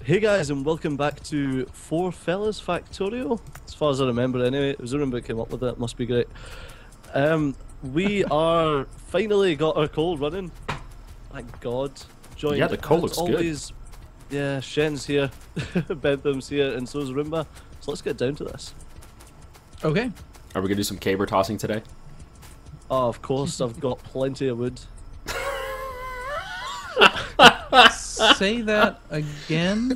Hey guys, and welcome back to Four Fellas Factorio. As far as I remember, anyway, it was Arumba that came up with it. Must be great. We are finally got our coal running. Thank God. Joined. Yeah, the coal looks always, good. Yeah, Shen's here, Bentham's here, and so's Arumba. So let's get down to this. Okay. Are we gonna do some caber tossing today? Oh, of course. I've got plenty of wood. Say that again.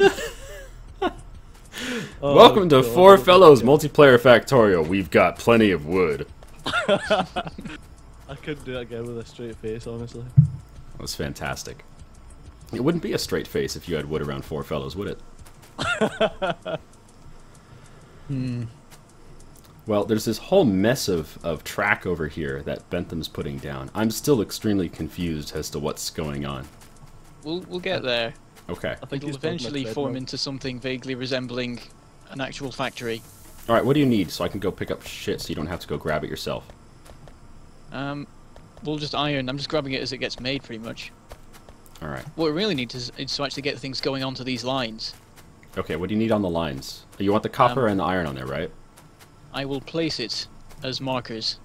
Oh, welcome to Four Fellas Multiplayer Factorio. We've got plenty of wood. I couldn't do it again with a straight face, honestly. That was fantastic. It wouldn't be a straight face if you had wood around Four Fellas, would it? Well, there's this whole mess of track over here that Bentham's putting down. I'm still extremely confused as to what's going on. We'll get there. Okay. I think It'll eventually form into something vaguely resembling an actual factory. Alright, what do you need so I can go pick up shit so you don't have to go grab it yourself? We'll just iron. I'm just grabbing it as it gets made, pretty much. Alright. What we really need is to actually get things going onto these lines. Okay, what do you need on the lines? You want the copper and the iron on there, right? I will place it as markers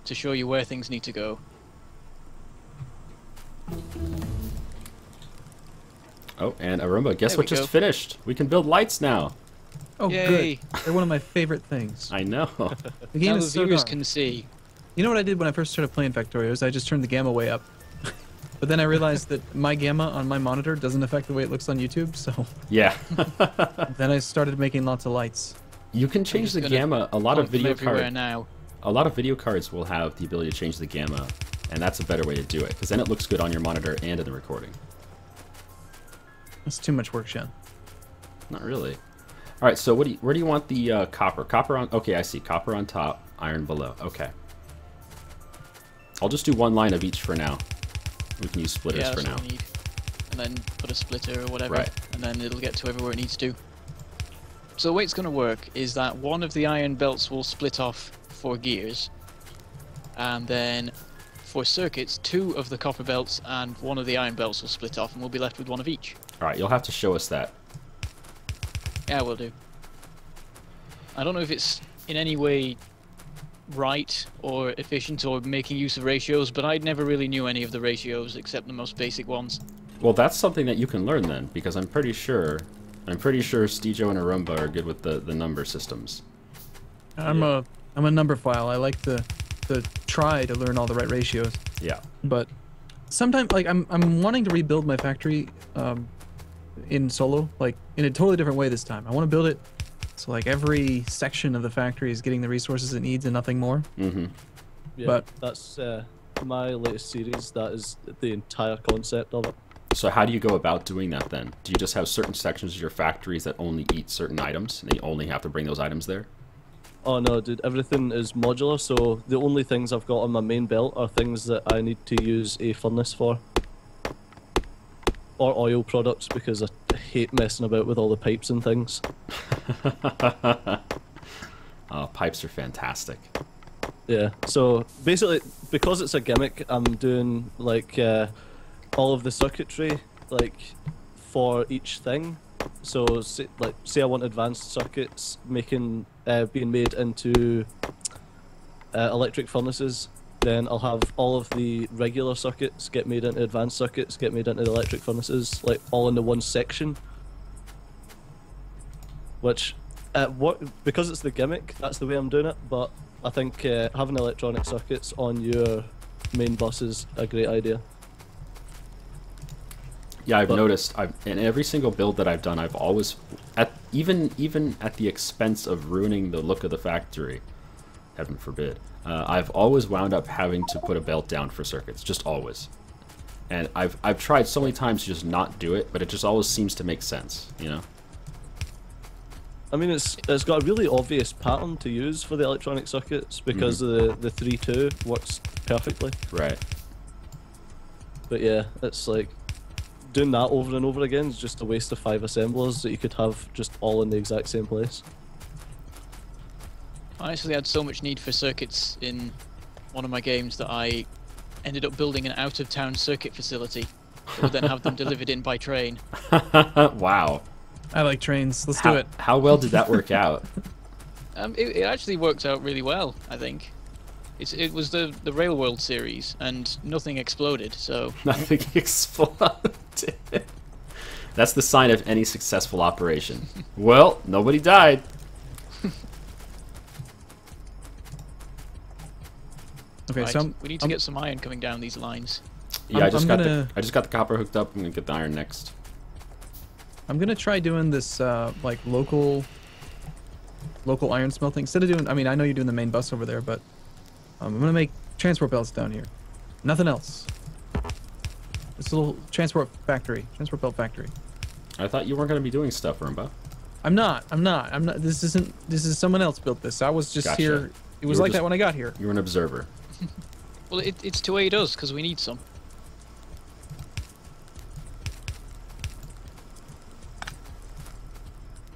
to show you where things need to go. Oh, and Arumba, guess There what we just go. finished? We can build lights now. Oh, Yay. good. They're one of my favorite things. I know. The game Now the is so viewers dark. can see. You know what I did when I first started playing Factorio is I just turned the gamma way up. But then I realized that my gamma on my monitor doesn't affect the way it looks on YouTube, so Yeah. then I started making lots of lights. You can change just the gonna gamma. A lot of Point them video everywhere cards. now. A lot of video cards will have the ability to change the gamma, and that's a better way to do it because then it looks good on your monitor and in the recording. That's too much work, Shen. Not really. All right. So where do you want the copper? Copper on. Okay, I see. Copper on top, iron below. Okay. I'll just do one line of each for now. We can use splitters Yeah, for that's now. what we need. And then put a splitter or whatever, Right. and then it'll get to everywhere it needs to. So the way it's going to work is that one of the iron belts will split off for gears, and then for circuits, two of the copper belts and one of the iron belts will split off, and we'll be left with one of each. All right. You'll have to show us that. Yeah, we'll do. I don't know if it's in any way right or efficient or making use of ratios, but I never really knew any of the ratios except the most basic ones. Well, that's something that you can learn then, because I'm pretty sure Steejo and Arumba are good with the number systems. I'm a number file. I like to try to learn all the right ratios. Yeah. But sometimes, like, I'm wanting to rebuild my factory in solo, like in a totally different way this time. I want to build it so like every section of the factory is getting the resources it needs and nothing more. Mm-hmm. Yeah, But- that's my latest series. That is the entire concept of it. So how do you go about doing that then? Do you just have certain sections of your factories that only eat certain items, and you only have to bring those items there? Oh no, dude, everything is modular, so the only things I've got on my main belt are things that I need to use a furnace for. Or oil products, because I hate messing about with all the pipes and things. Pipes are fantastic. Yeah, so basically, because it's a gimmick, I'm doing like all of the circuitry like for each thing. So say I want advanced circuits being made into electric furnaces, then I'll have all of the regular circuits get made into advanced circuits, get made into electric furnaces, like all into one section. Which, because it's the gimmick, that's the way I'm doing it. But I think having electronic circuits on your main bus is a great idea. Yeah, I've noticed. In every single build that I've done, I've always, even at the expense of ruining the look of the factory, heaven forbid, I've always wound up having to put a belt down for circuits, just always. And I've tried so many times to just not do it, but it just always seems to make sense, you know. I mean, it's got a really obvious pattern to use for the electronic circuits because the 3-2 works perfectly. Right. But yeah, it's like doing that over and over again is just a waste of 5 assemblers that you could have just all in the exact same place. I actually had so much need for circuits in one of my games that I ended up building an out-of-town circuit facility that would then have them delivered in by train. Wow. I like trains. Let's do it. How well did that work out? It actually worked out really well, I think. It was the Rail World series, and nothing exploded, so... Nothing exploded. That's the sign of any successful operation. Well, nobody died. Okay, Right, so we need to get some iron coming down these lines. Yeah, I just got gonna- the copper hooked up. I'm gonna get the iron next. I'm gonna try doing this like local iron smelting. Instead of doing, I mean, I know you're doing the main bus over there, but I'm gonna make transport belts down here. Nothing else. This little transport belt factory. I thought you weren't gonna be doing stuff, Arumba. I'm not. This is someone else built this. I was just Gotcha. here. It was were like just- that when I got here. You're an observer. Well, it's to aid us, because we need some.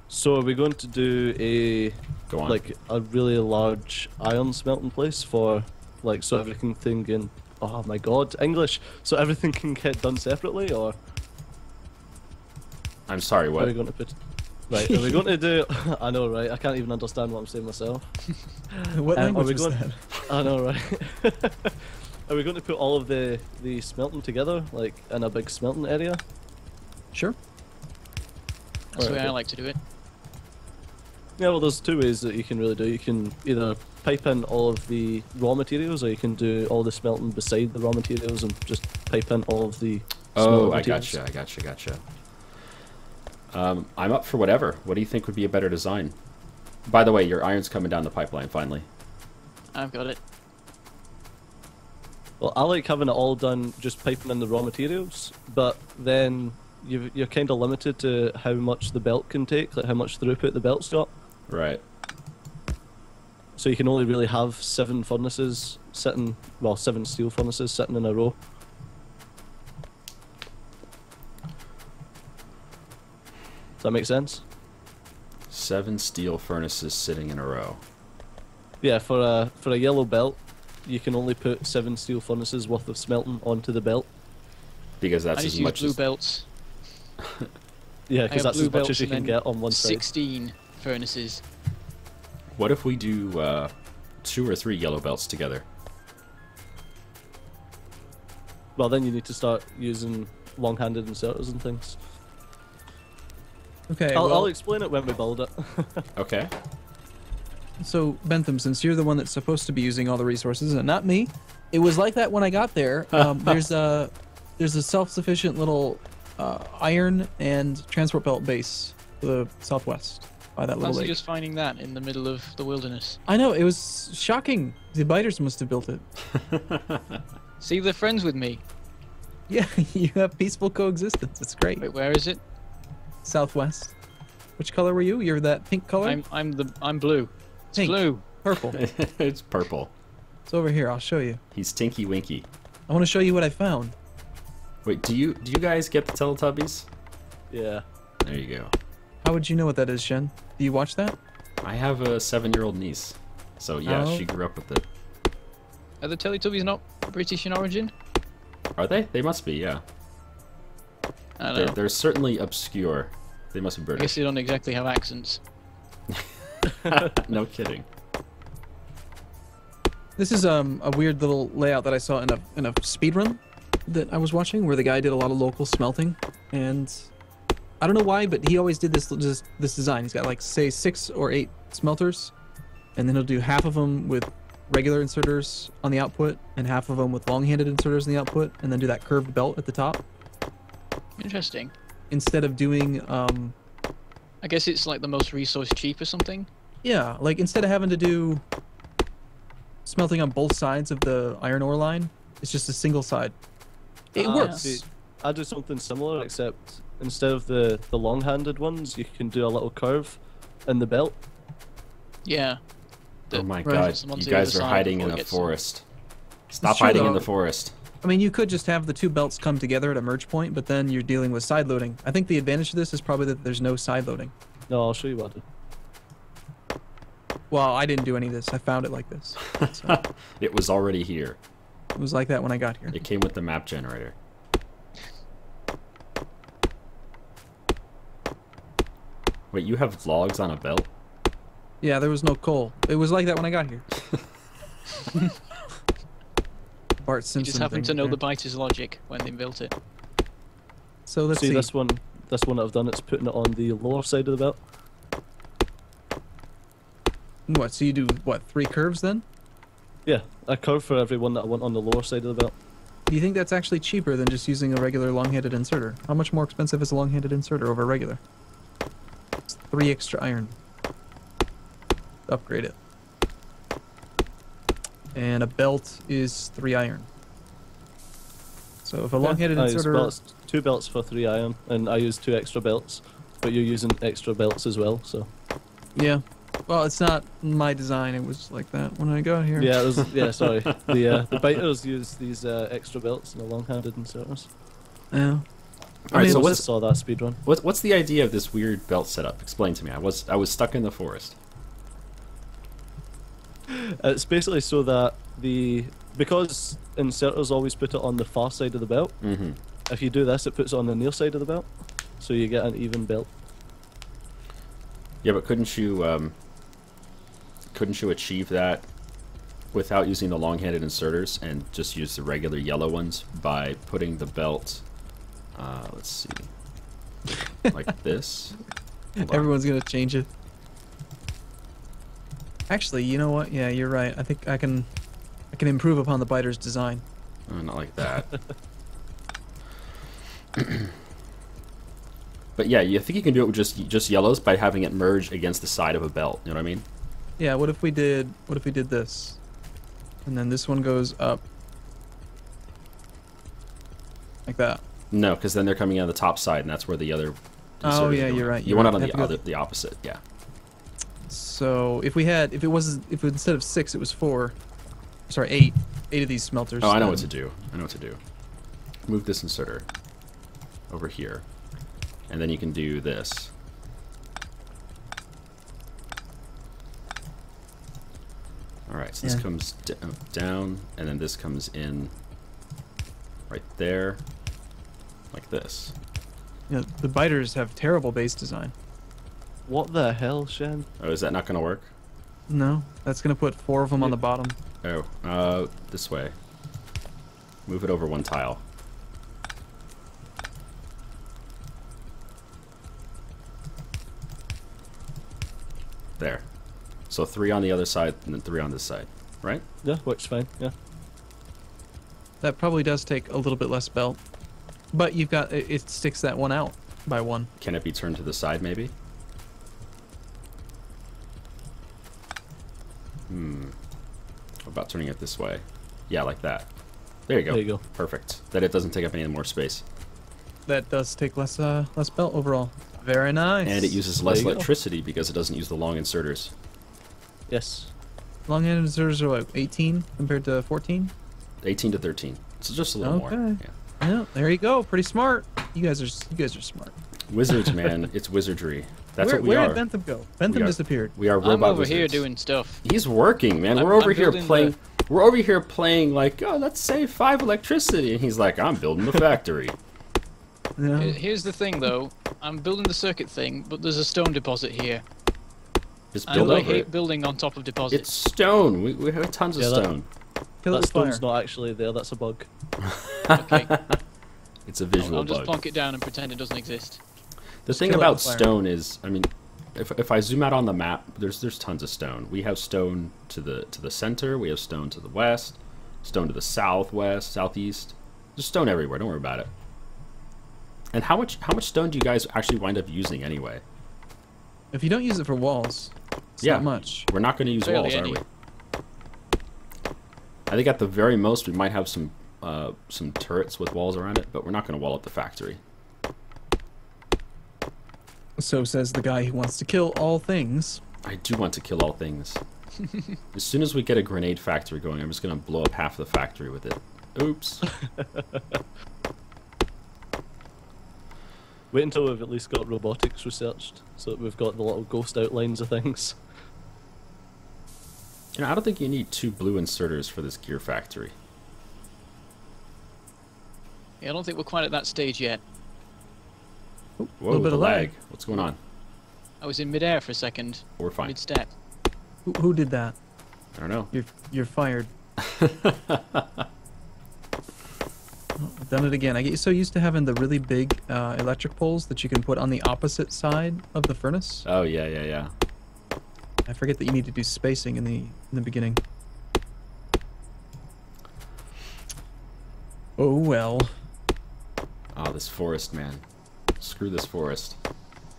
So are we going to do a Go on. like a really large iron smelting place for like so everything can oh my god, English, so everything can get done separately, or I'm sorry. are we What? going to put right, are we going to do I know, right, I can't even understand what I'm saying myself. What Are language we was going that? I know, right. Are we going to put all of the smelting together like in a big smelting area? Sure. That's the way Alright, I okay. like to do it. Yeah, well, there's two ways that you can really do. You can either pipe in all of the raw materials, or you can do all the smelting beside the raw materials and just pipe in all of the Oh, smelting I materials. gotcha. I'm up for whatever. What do you think would be a better design? By the way, your iron's coming down the pipeline finally. I've got it. Well, I like having it all done, just piping in the raw materials, but then you're kind of limited to how much the belt can take, like how much throughput the belt's got. Right. So you can only really have 7 furnaces sitting, well, 7 steel furnaces sitting in a row. Does that make sense? 7 steel furnaces sitting in a row. Yeah, for a yellow belt, you can only put 7 steel furnaces worth of smelting onto the belt. Because I that's just as use much blue as... belts. Yeah, I because have that's blue as much belts as you and can then get on one side. 16 furnaces. What if we do 2 or 3 yellow belts together? Well, then you need to start using long-handed inserters and things. Okay. I'll explain it when we build it. Okay. So, Bentham, since you're the one that's supposed to be using all the resources and not me, it was like that when I got there. There's a self-sufficient little iron and transport belt base to the southwest by that little Fancy lake. just finding that in the middle of the wilderness. I know, it was shocking. The biters must have built it. See, they're friends with me. Yeah, you have peaceful coexistence. It's great. Wait, where is it? Southwest. Which color were you? You're that pink color? I'm blue. It's Pink. blue. Purple. It's purple. It's over here. I'll show you. He's Tinky Winky. I want to show you what I found. Wait, do you guys get the Teletubbies? Yeah. There you go. How would you know what that is, Shen? Do you watch that? I have a 7-year-old niece. So yeah, Oh. she grew up with it. Are the Teletubbies not British in origin? Are they? They must be, yeah. I don't They're, know. they're certainly obscure. They must be I guess British. they don't exactly have accents. No kidding. This is a weird little layout that I saw in a speedrun that I was watching, where the guy did a lot of local smelting, and I don't know why, but he always did this design. He's got like say 6 or 8 smelters, and then he'll do half of them with regular inserters on the output, and half of them with long-handed inserters on the output, and then do that curved belt at the top. Interesting. Instead of doing I guess it's like the most resource cheap or something. yeah, like instead of having to do smelting on both sides of the iron ore line, it's just a single side. It Ah, works. See, I do something similar, except instead of the long-handed ones, you can do a little curve in the belt. Yeah. Oh my Right. god, Someone you to the guys other are side hiding before in it a gets- forest. Stop true, hiding in though. the forest. I mean, you could just have the two belts come together at a merge point, but then you're dealing with side loading. I think the advantage of this is probably that there's no side loading. No, I'll show you what I do. Well, I didn't do any of this. I found it like this. So It was already here. it was like that when I got here. It came with the map generator. Wait, you have logs on a belt? Yeah, there was no coal. It was like that when I got here. Bart Simpson. You just happen thing to know there. the biter's logic when they built it. So let's See see. this one that I've done, it's putting it on the lower side of the belt. What? So you do what? 3 curves then? Yeah, a curve for every one that I want on the lower side of the belt. Do you think that's actually cheaper than just using a regular long-handed inserter? How much more expensive is a long-handed inserter over a regular? It's 3 extra iron. Upgrade it. And a belt is 3 iron. So if a long-handed I use inserter... 2 belts for 3 iron, and I use 2 extra belts, but you're using extra belts as well, so... Yeah. Well, it's not my design. It was like that when I got here. Yeah, it was, yeah, sorry. The biters use these extra belts and the long-handed inserters. Yeah. Alright, so I what's just saw that speedrun. what's the idea of this weird belt setup? Explain to me. I was stuck in the forest. It's basically so that because inserters always put it on the far side of the belt, Mm-hmm. if you do this, it puts it on the near side of the belt, so you get an even belt. Yeah, but couldn't you achieve that without using the long-handed inserters and just use the regular yellow ones by putting the belt, let's see, like this? Hold on. Everyone's gonna change it. Actually, you know what? Yeah, you're right. I think I can improve upon the biter's design. Not like that. But yeah, you think you can do it with just yellows by having it merge against the side of a belt. You know what I mean? Yeah. What if we did this, and then this one goes up like that? No, because then they're coming out of the top side, and that's where the other. Oh, inserters yeah, are going. you're right, You you're want right. it Have to on go- the opposite, yeah. So if instead of 6 it was 4, sorry 8 of these smelters. Oh, I know then- what to do. I know what to do. Move this inserter over here, and then you can do this. All right, so this Yeah. comes down, and then this comes in right there, like this. You know, the biters have terrible base design. What the hell, Shen? Oh, is that not going to work? No, that's gonna put 4 of them on the bottom. Oh, this way. Move it over 1 tile. There. So 3 on the other side, and then 3 on this side, right? Yeah, works fine, yeah. That probably does take a little bit less belt, but you've got it sticks that one out by 1. Can it be turned to the side, maybe? What about turning it this way? Yeah, like that. There you go. There you go. Perfect. That it doesn't take up any more space. That does take less belt overall. Very nice. And it uses There less you go. electricity because it doesn't use the long inserters. Yes. Long-handed inserters are what, 18 compared to 14? 18 to 13. So just a little more. Okay. Yeah. Yeah, there you go. Pretty smart. You guys are smart. Wizards, man. It's wizardry. That's what we where are. did Bentham go? Bentham are- disappeared. We are robot I'm over wizards. here doing stuff. He's working, man. I'm- We're over I'm here building playing. the- We're over here playing like, oh, let's save 5 electricity, and he's like, I'm building the factory. Yeah. Here's the thing, though. I'm building the circuit thing, but there's a stone deposit here. Just And build I over hate it. building on top of deposits. It's stone. We have tons of Yeah, that- stone. Kill it That with stone's fire. not actually there, that's a bug. Okay, It's a visual I'll just bug. plonk it down and pretend it doesn't exist. The thing kill it about with fire. stone is, I mean, if I zoom out on the map, there's tons of stone. We have stone to the center. We have stone to the west, stone to the southwest, southeast. There's stone everywhere. Don't worry about it. And how much stone do you guys actually wind up using anyway? If you don't use it for walls, it's Yeah. not much. We're not going to use Barely walls, are any. we? I think at the very most we might have some turrets with walls around it, but we're not going to wall up the factory. So says the guy who wants to kill all things. I do want to kill all things. As soon as we get a grenade factory going, I'm just going to blow up half the factory with it. Oops. Wait until we've at least got robotics researched, so that we've got the little ghost outlines of things. You know, I don't think you need 2 blue inserters for this gear factory. Yeah, I don't think we're quite at that stage yet. Whoa, little bit the of lag. What's going on? I was in midair for a second. We're fine. Mid-step. Who did that? I don't know. You're fired. I've done it again. I get so used to having the really big electric poles that you can put on the opposite side of the furnace. Oh yeah, yeah, yeah. I forget that you need to do spacing in the beginning. Oh well. Oh, this forest man. Screw this forest.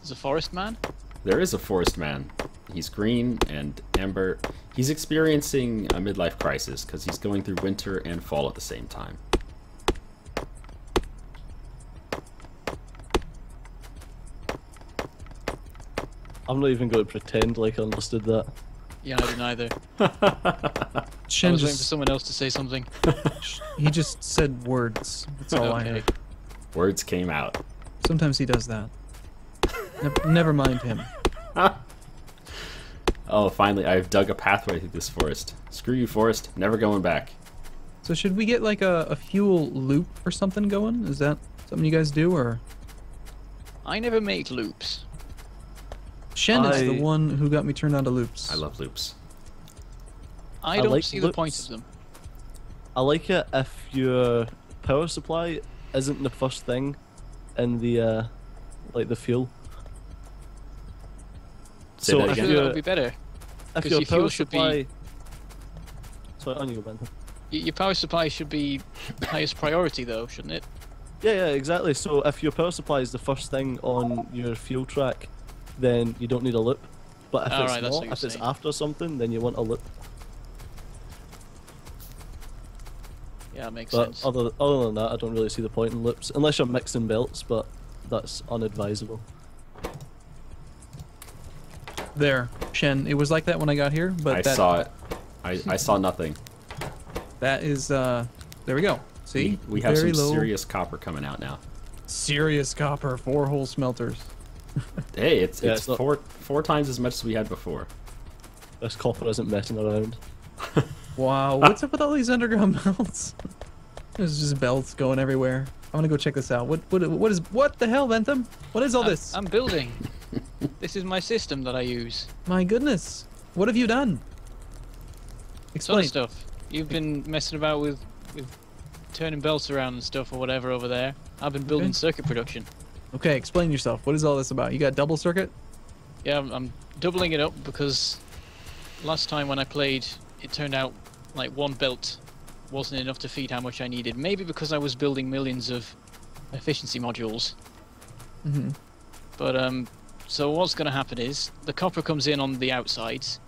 There's a forest man? There is a forest man. He's green and amber. He's experiencing a midlife crisis because he's going through winter and fall at the same time. I'm not even going to pretend like I understood that. Yeah, I didn't either. I Shen was waiting for just, someone else to say something. he just said words. That's all I Okay. heard. Words came out. Sometimes he does that. Never mind him. Oh, finally, I've dug a pathway through this forest. Screw you, forest. Never going back. So should we get like a fuel loop or something going? Is that something you guys do, or? I never make loops. Shen is the one who got me turned on to loops. I love loops. I I don't like see the point loops. of them. I like it if your power supply isn't the first thing in the like the fuel. Say So that I if feel again. that your would be better. if 'cause your your fuel power should be- supply, sorry, on you go, Bentham. Your power supply should be highest priority, though, shouldn't it? Yeah, exactly. So if your power supply is the first thing on your fuel track, then you don't need a loop. But if it's Alright, that's not, what you're if it's saying. after something, then you want a loop. Yeah, that makes But sense. other than that, I don't really see the point in loops, unless you're mixing belts, but that's unadvisable. There, Shen. It was like that when I got here, but I that, saw it. I saw nothing. that is there we go. See, We have very some low, serious copper coming out now. serious copper, 4-hole smelters. Hey, it's Yeah, it's it's not- four times as much as we had before. This copper isn't messing around. Wow, what's up with all these underground belts? There's just belts going everywhere. I'm gonna go check this out. What the hell, Bentham? What is all this? I'm building. This is my system that I use. My goodness, what have you done? Some Explain. stuff. You've been messing about with turning belts around and stuff or whatever over there. I've been building Okay. circuit production. Okay, explain yourself. What is all this about? You got double circuit? Yeah, I'm doubling it up because last time when I played, it turned out like one belt wasn't enough to feed how much I needed. Maybe because I was building millions of efficiency modules. Mm-hmm. But so what's going to happen is the copper comes in on the outsides.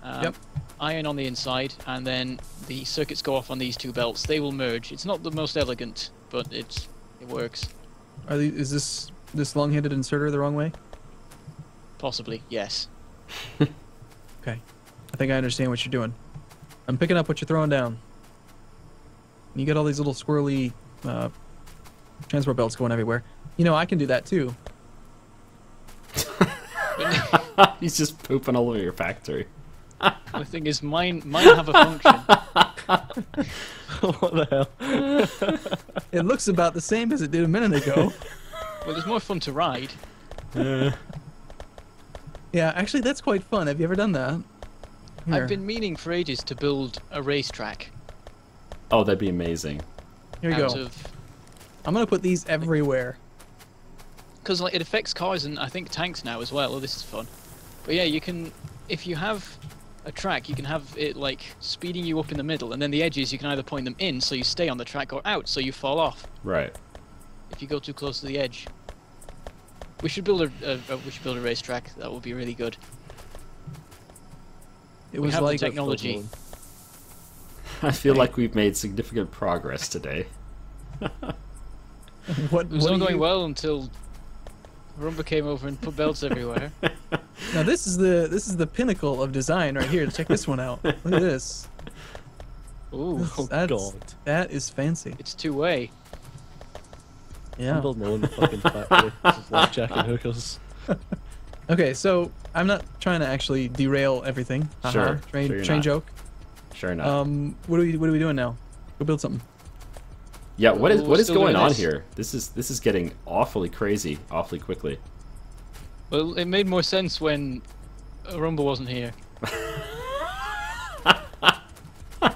Yep. Iron on the inside, and then the circuits go off on these two belts. They will merge. It's not the most elegant, but it works. Is this long-handed inserter the wrong way? Possibly, yes. Okay, I think I understand what you're doing. I'm picking up what you're throwing down. You got all these little squirrely transport belts going everywhere. You know, I can do that too. He's just pooping all over your factory. The thing is, mine have a function. What the hell? It looks about the same as it did a minute ago. Well, it's more fun to ride. Yeah, actually, that's quite fun. Have you ever done that? Here. I've been meaning for ages to build a racetrack Oh, that'd be amazing. Here we go. out of... I'm gonna put these everywhere. Because like, it affects cars and I think tanks now as well. Oh, this is fun. But yeah, you can... If you have a track, you can have it like speeding you up in the middle, and then the edges you can either point them in so you stay on the track or out so you fall off Right. if you go too close to the edge. We should build a racetrack. That would be really good. It We was have the like technology. I feel like we've made significant progress today. what? It was what all do going you- well until Arumba came over and put belts everywhere. Now this is the pinnacle of design right here. Check this one out. Look at this. Ooh, Oh god. That is fancy. it's two-way. Yeah. I'm building my own fucking factory. Just like Jack and hookers. Okay, so I'm not trying to actually derail everything. Sure, Train sure you're train not. joke. Sure enough. What are we doing now? Go build something. Yeah, what is We're what is still going doing on this. here? This is getting awfully crazy, awfully quickly. Well, it made more sense when Arumba wasn't here.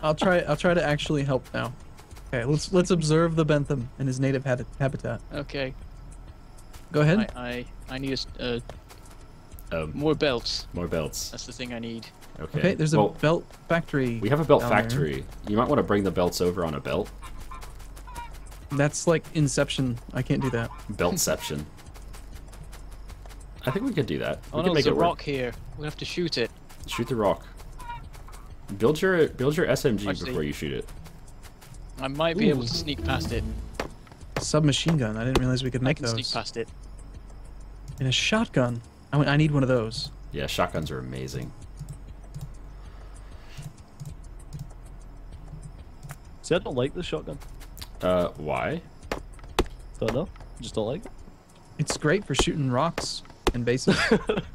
I'll try to actually help now. Okay, let's observe the Bentham in his native habitat. Okay. Go ahead. I need more belts. More belts. That's the thing I need. Okay, there's a belt factory. We have a belt down factory. You might want to bring the belts over on a belt. That's like Inception. I can't do that. Beltception. I think we could do that. Oh We no, can make there's a it rock work. here. We have to shoot it. Shoot the rock. Build your SMG Actually- before you shoot it. I might be able Ooh. to sneak past it. Submachine gun. I didn't realize we could I make can sneak those. past it. And a shotgun. I need one of those. Yeah, shotguns are amazing. See, I don't like the shotgun. Why? Don't know. Just don't like it. It's great for shooting rocks and bases.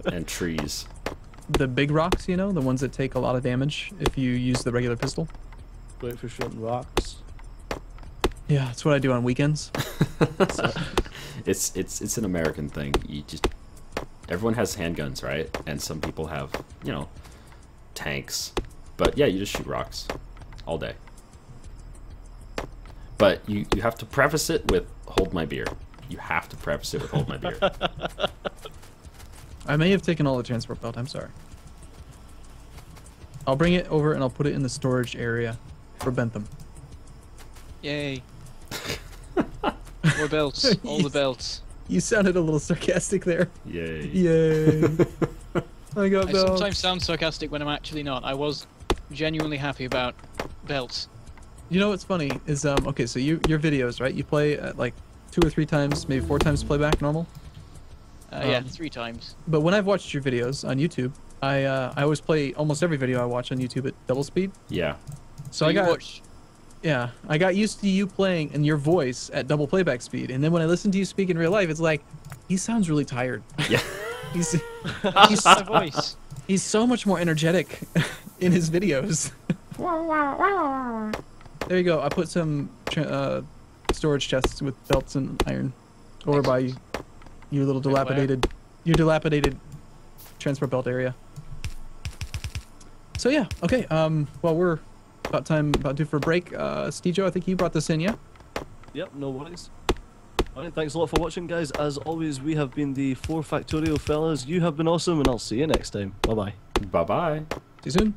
And trees. The big rocks, you know, the ones that take a lot of damage if you use the regular pistol. Great for shooting rocks. Yeah, that's what I do on weekends. It's an American thing. Everyone has handguns, right? And some people have, tanks. But yeah, you just shoot rocks all day. But you have to preface it with hold my beer. You have to preface it with hold my beer. I may have taken all the transport belt. I'm sorry. I'll bring it over and I'll put it in the storage area for Bentham. Yay. More belts. All the belts. You sounded a little sarcastic there. Yay. Yay. I got I belts. sometimes sound sarcastic when I'm actually not. I was genuinely happy about belts. You know what's funny is okay, so your videos, right? You play like 2 or 3 times, maybe 4 times playback normal. Yeah, 3 times. But when I've watched your videos on YouTube, I always play almost every video I watch on YouTube at double speed. Yeah. So I you got watch. yeah, I got used to you playing and your voice at double playback speed, and then when I listen to you speak in real life, it's like he sounds really tired. Yeah. he's He's my voice. he's so much more energetic in his videos. There you go. I put some storage chests with belts and iron over by your little dilapidated transport belt area. So yeah, okay. Well, we're about due for a break. Steejo, I think you brought this in, yeah? Yep, no worries. Alright, thanks a lot for watching, guys. As always, we have been the Four Factorio fellas. You have been awesome, and I'll see you next time. Bye-bye. Bye-bye. See you soon.